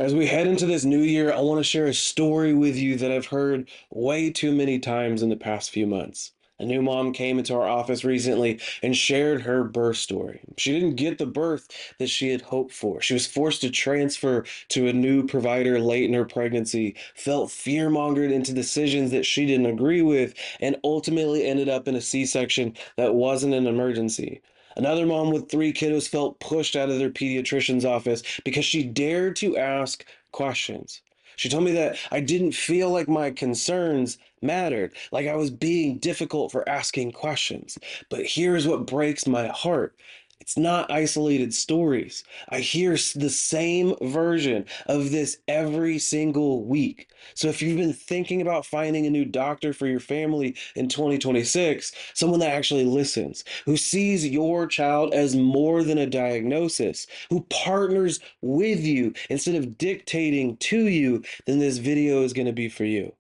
As we head into this new year, I want to share a story with you that I've heard way too many times in the past few months. A new mom came into our office recently and shared her birth story. She didn't get the birth that she had hoped for. She was forced to transfer to a new provider late in her pregnancy, felt fear-mongered into decisions that she didn't agree with, and ultimately ended up in a C-section that wasn't an emergency. Another mom with three kiddos felt pushed out of their pediatrician's office because she dared to ask questions. She told me that I didn't feel like my concerns mattered, like I was being difficult for asking questions. But here's what breaks my heart. It's not isolated stories. I hear the same version of this every single week. So if you've been thinking about finding a new doctor for your family in 2026, someone that actually listens, who sees your child as more than a diagnosis, who partners with you instead of dictating to you, then this video is going to be for you.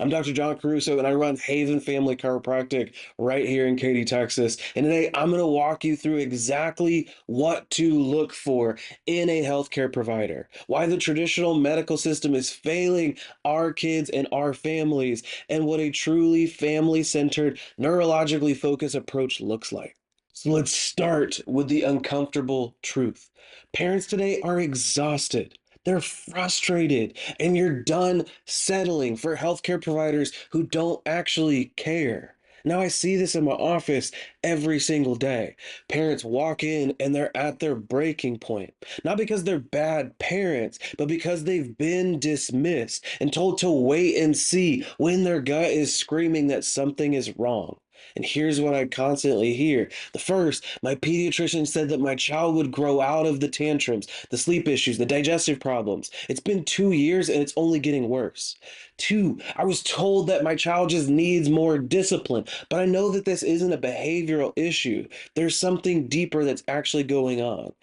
I'm Dr. John Caruso, and I run Haven Family Chiropractic right here in Katy, Texas. And today I'm going to walk you through exactly what to look for in a healthcare provider, why the traditional medical system is failing our kids and our families, and what a truly family-centered, neurologically focused approach looks like. So let's start with the uncomfortable truth. Parents today are exhausted. They're frustrated, and you're done settling for healthcare providers who don't actually care. Now, I see this in my office every single day. Parents walk in and they're at their breaking point, not because they're bad parents, but because they've been dismissed and told to wait and see when their gut is screaming that something is wrong. And here's what I constantly hear. The first, my pediatrician said that my child would grow out of the tantrums, the sleep issues, the digestive problems. It's been 2 years and it's only getting worse. Two, I was told that my child just needs more discipline, but I know that this isn't a behavioral issue. There's something deeper that's actually going on.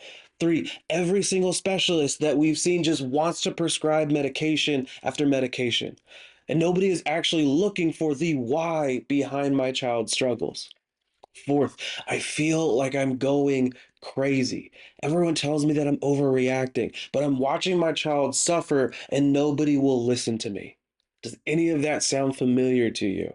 Three, every single specialist that we've seen just wants to prescribe medication after medication. And nobody is actually looking for the why behind my child's struggles. Fourth, I feel like I'm going crazy. Everyone tells me that I'm overreacting, but I'm watching my child suffer and nobody will listen to me. Does any of that sound familiar to you?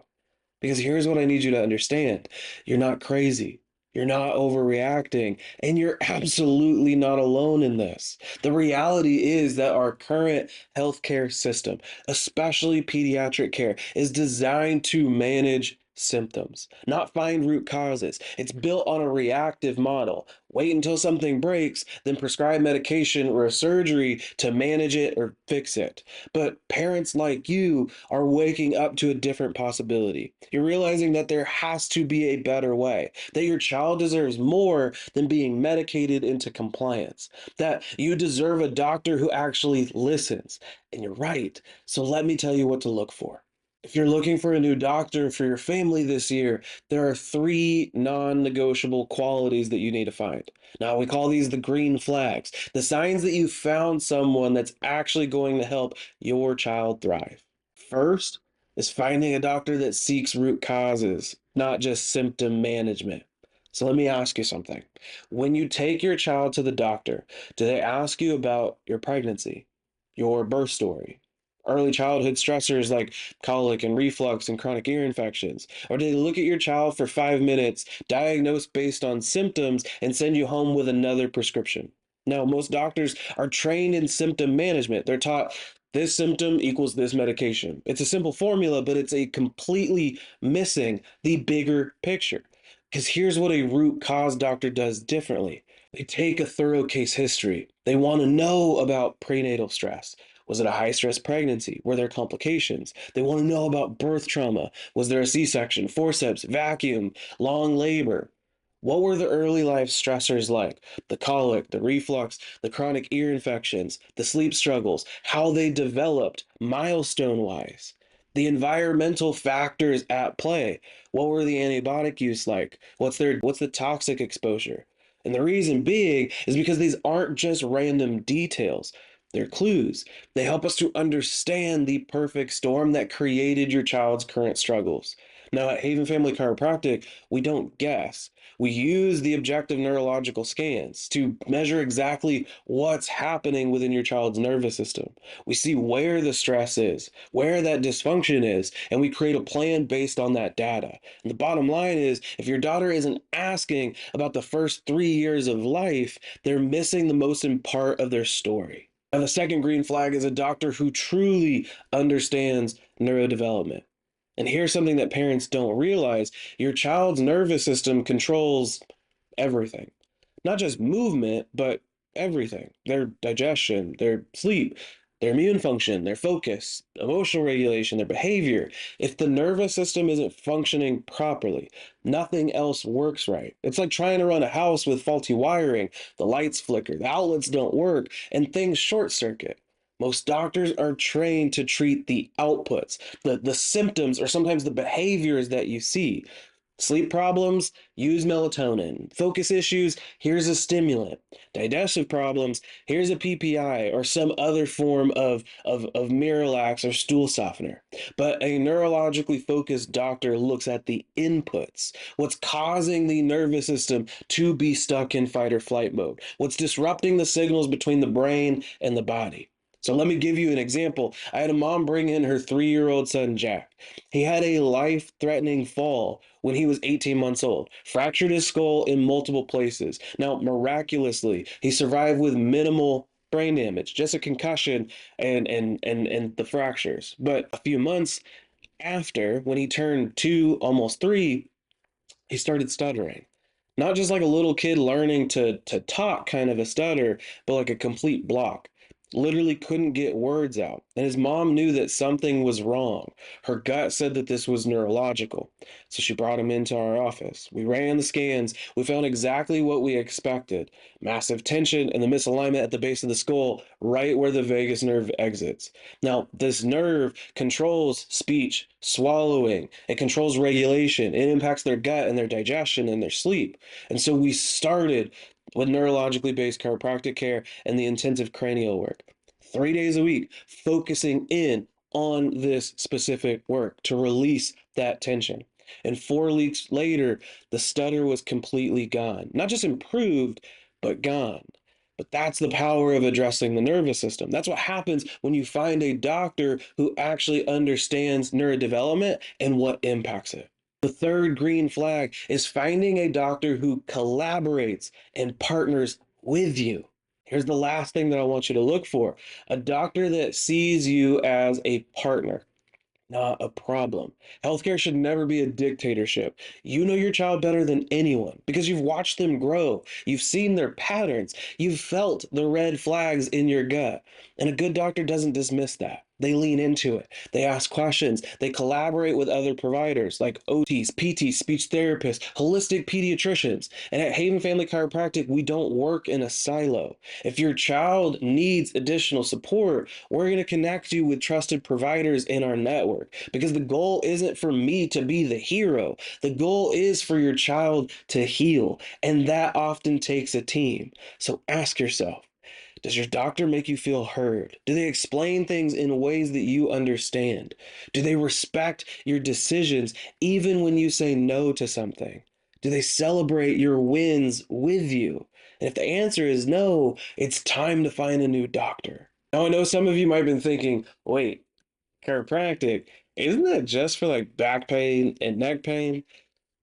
Because here's what I need you to understand. You're not crazy. You're not overreacting, and you're absolutely not alone in this. The reality is that our current healthcare system, especially pediatric care, is designed to manage symptoms, not find root causes. It's built on a reactive model. Wait until something breaks, then prescribe medication or a surgery to manage it or fix it. But parents like you are waking up to a different possibility. You're realizing that there has to be a better way, that your child deserves more than being medicated into compliance, that you deserve a doctor who actually listens. And you're right. So let me tell you what to look for. If you're looking for a new doctor for your family this year, there are three non negotiable qualities that you need to find. Now, we call these the green flags, the signs that you found someone that's actually going to help your child thrive. First is finding a doctor that seeks root causes, not just symptom management. So let me ask you something. When you take your child to the doctor, do they ask you about your pregnancy, your birth story, early childhood stressors like colic and reflux and chronic ear infections? Or do they look at your child for 5 minutes, diagnose based on symptoms, and send you home with another prescription? Now, most doctors are trained in symptom management. They're taught this symptom equals this medication. It's a simple formula, but it's a completely missing the bigger picture. Because here's what a root cause doctor does differently. They take a thorough case history. They want to know about prenatal stress. Was it a high stress pregnancy? Were there complications? They want to know about birth trauma. Was there a C section, forceps, vacuum, long labor? What were the early life stressors like? The colic, the reflux, the chronic ear infections, the sleep struggles, how they developed milestone wise, the environmental factors at play. What were the antibiotic use like? What's the toxic exposure? And the reason being is because these aren't just random details. They're clues. They help us to understand the perfect storm that created your child's current struggles. Now, at Haven Family Chiropractic, we don't guess. We use the objective neurological scans to measure exactly what's happening within your child's nervous system. We see where the stress is, where that dysfunction is, and we create a plan based on that data. And the bottom line is if your daughter isn't asking about the first 3 years of life, they're missing the most important part of their story. Now, the second green flag is a doctor who truly understands neurodevelopment. And here's something that parents don't realize: your child's nervous system controls everything, not just movement, but everything: their digestion, their sleep, their immune function, their focus, emotional regulation, their behavior. If the nervous system isn't functioning properly, nothing else works right. It's like trying to run a house with faulty wiring. The lights flicker, the outlets don't work, and things short circuit. Most doctors are trained to treat the outputs, the symptoms, or sometimes the behaviors that you see. Sleep problems, use melatonin. Focus issues, here's a stimulant. Digestive problems, here's a PPI or some other form of Miralax or stool softener. But a neurologically focused doctor looks at the inputs, what's causing the nervous system to be stuck in fight or flight mode, what's disrupting the signals between the brain and the body. So let me give you an example. I had a mom bring in her 3-year-old son, Jack. He had a life-threatening fall when he was 18 months old, fractured his skull in multiple places. Now, miraculously, he survived with minimal brain damage, just a concussion and the fractures. But a few months after, when he turned 2, almost 3, he started stuttering. Not just like a little kid learning to talk, kind of a stutter, but like a complete block. Literally couldn't get words out. And his mom knew that something was wrong. Her gut said that this was neurological. So she brought him into our office. We ran the scans. We found exactly what we expected: massive tension and the misalignment at the base of the skull, right where the vagus nerve exits. Now, this nerve controls speech, swallowing, it controls regulation, it impacts their gut and their digestion and their sleep. And so we started with neurologically based chiropractic care and the intensive cranial work, 3 days a week, focusing in on this specific work to release that tension. And 4 weeks later, the stutter was completely gone. Not just improved, but gone. But that's the power of addressing the nervous system. That's what happens when you find a doctor who actually understands neurodevelopment and what impacts it. The third green flag is finding a doctor who collaborates and partners with you. Here's the last thing that I want you to look for: a doctor that sees you as a partner, not a problem. Healthcare should never be a dictatorship. You know your child better than anyone because you've watched them grow. You've seen their patterns. You've felt the red flags in your gut. And a good doctor doesn't dismiss that. They lean into it. They ask questions. They collaborate with other providers like OTs, PTs, speech therapists, holistic pediatricians. And at Haven Family Chiropractic, we don't work in a silo. If your child needs additional support, we're going to connect you with trusted providers in our network, because the goal isn't for me to be the hero. The goal is for your child to heal, and that often takes a team. So ask yourself, does your doctor make you feel heard? Do they explain things in ways that you understand? Do they respect your decisions even when you say no to something? Do they celebrate your wins with you? And if the answer is no, it's time to find a new doctor. Now, I know some of you might have been thinking, wait, chiropractic, isn't that just for like back pain and neck pain?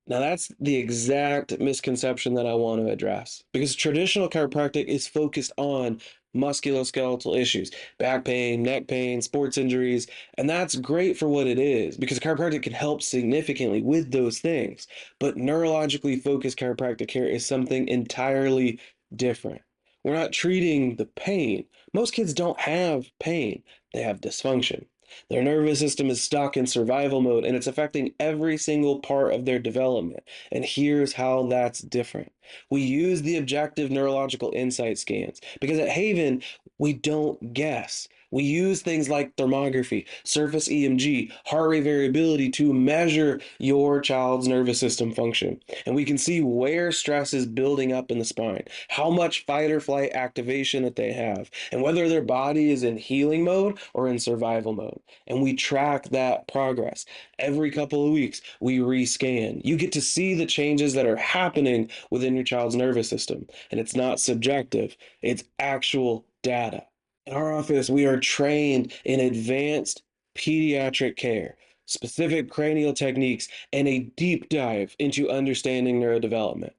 Now, that's the exact misconception that I want to address, because traditional chiropractic is focused on musculoskeletal issues: back pain, neck pain, sports injuries, and that's great for what it is because chiropractic can help significantly with those things. But neurologically focused chiropractic care is something entirely different. We're not treating the pain. Most kids don't have pain, they have dysfunction. Their nervous system is stuck in survival mode and it's affecting every single part of their development. And here's how that's different. We use the objective neurological insight scans because at Haven, We don't guess. We use things like thermography, surface EMG, heart rate variability to measure your child's nervous system function. And we can see where stress is building up in the spine, how much fight or flight activation that they have, and whether their body is in healing mode or in survival mode. And we track that progress. Every couple of weeks, we rescan. You get to see the changes that are happening within your child's nervous system. And it's not subjective, it's actual data. In our office, we are trained in advanced pediatric care, specific cranial techniques, and a deep dive into understanding neurodevelopment.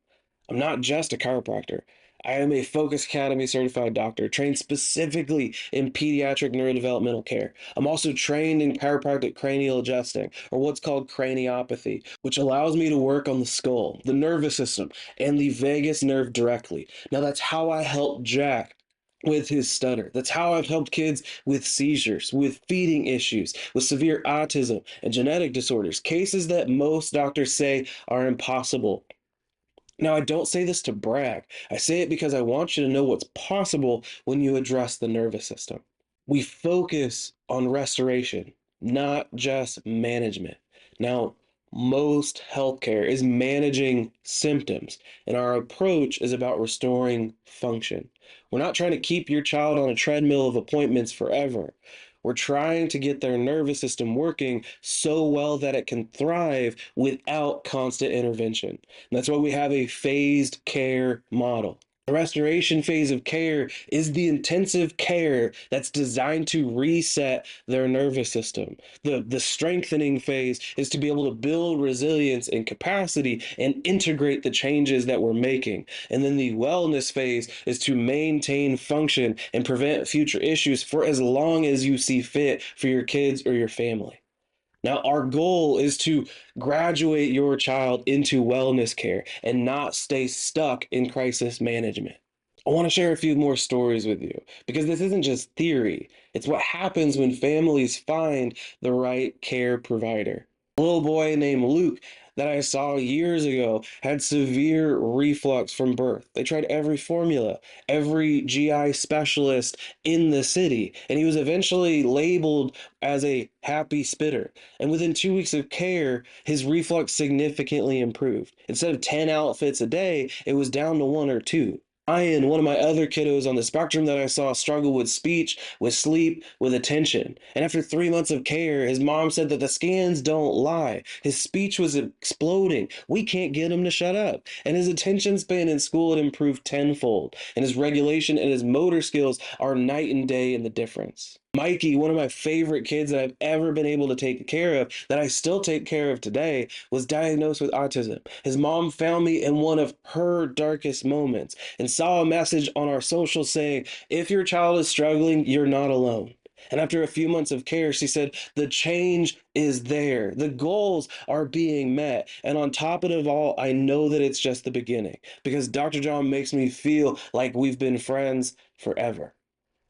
I'm not just a chiropractor. I am a Focus Academy certified doctor trained specifically in pediatric neurodevelopmental care. I'm also trained in chiropractic cranial adjusting, or what's called craniopathy, which allows me to work on the skull, the nervous system, and the vagus nerve directly. Now, that's how I help Jack with his stutter. That's how I've helped kids with seizures, with feeding issues, with severe autism and genetic disorders, cases that most doctors say are impossible. Now, I don't say this to brag. I say it because I want you to know what's possible when you address the nervous system. We focus on restoration, not just management. Now, most healthcare is managing symptoms, and our approach is about restoring function. We're not trying to keep your child on a treadmill of appointments forever. We're trying to get their nervous system working so well that it can thrive without constant intervention. And that's why we have a phased care model. The restoration phase of care is the intensive care that's designed to reset their nervous system. The strengthening phase is to be able to build resilience and capacity and integrate the changes that we're making. And then the wellness phase is to maintain function and prevent future issues for as long as you see fit for your kids or your family. Now, our goal is to graduate your child into wellness care and not stay stuck in crisis management. I want to share a few more stories with you because this isn't just theory. It's what happens when families find the right care provider. A little boy named Luke that I saw years ago had severe reflux from birth. They tried every formula, every GI specialist in the city, and he was eventually labeled as a happy spitter. And within 2 weeks of care, his reflux significantly improved. Instead of 10 outfits a day, it was down to one or two. Ryan, one of my other kiddos on the spectrum that I saw, struggle with speech, with sleep, with attention. And after 3 months of care, his mom said that the scans don't lie. His speech was exploding. We can't get him to shut up. And his attention span in school had improved tenfold. And his regulation and his motor skills are night and day in the difference. Mikey, one of my favorite kids that I've ever been able to take care of, that I still take care of today, was diagnosed with autism. His mom found me in one of her darkest moments and saw a message on our social saying, if your child is struggling, you're not alone. And after a few months of care, she said, the change is there. The goals are being met. And on top of it all, I know that it's just the beginning because Dr. John makes me feel like we've been friends forever.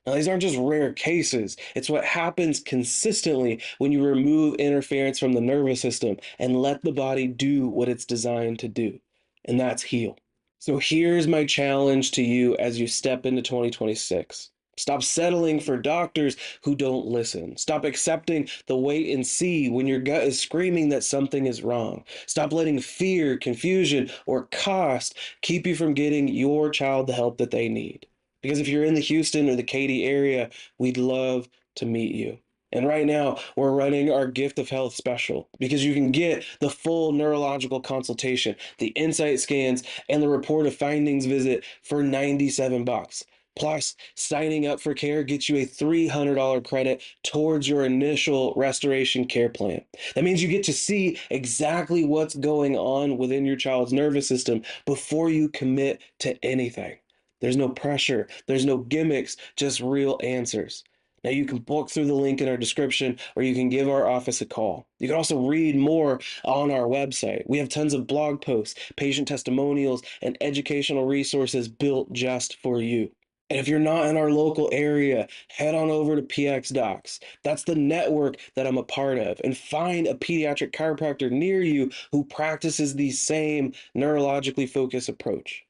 Now, these aren't just rare cases. It's what happens consistently when you remove interference from the nervous system and let the body do what it's designed to do, and that's heal. So here's my challenge to you as you step into 2026. Stop settling for doctors who don't listen. Stop accepting the wait and see when your gut is screaming that something is wrong. Stop letting fear, confusion, or cost keep you from getting your child the help that they need. Because if you're in the Houston or the Katy area, we'd love to meet you. And right now, we're running our Gift of Health special because you can get the full neurological consultation, the insight scans, and the report of findings visit for 97 bucks. Plus, signing up for care gets you a $300 credit towards your initial restoration care plan. That means you get to see exactly what's going on within your child's nervous system before you commit to anything. There's no pressure, there's no gimmicks, just real answers. Now, you can book through the link in our description, or you can give our office a call. You can also read more on our website. We have tons of blog posts, patient testimonials, and educational resources built just for you. And if you're not in our local area, head on over to PX Docs. That's the network that I'm a part of. And find a pediatric chiropractor near you who practices the same neurologically focused approach.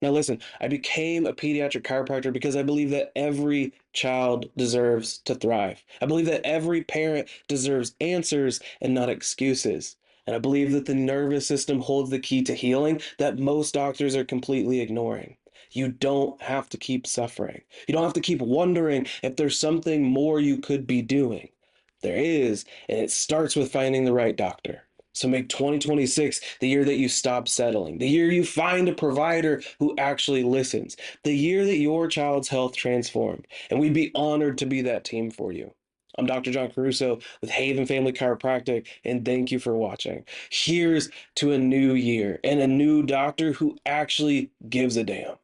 Now, listen, I became a pediatric chiropractor because I believe that every child deserves to thrive. I believe that every parent deserves answers and not excuses. And I believe that the nervous system holds the key to healing that most doctors are completely ignoring. You don't have to keep suffering. You don't have to keep wondering if there's something more you could be doing. There is, and it starts with finding the right doctor. So make 2026 the year that you stop settling, the year you find a provider who actually listens, the year that your child's health transformed. And we'd be honored to be that team for you. I'm Dr. John Caruso with Haven Family Chiropractic, and thank you for watching. Here's to a new year and a new doctor who actually gives a damn.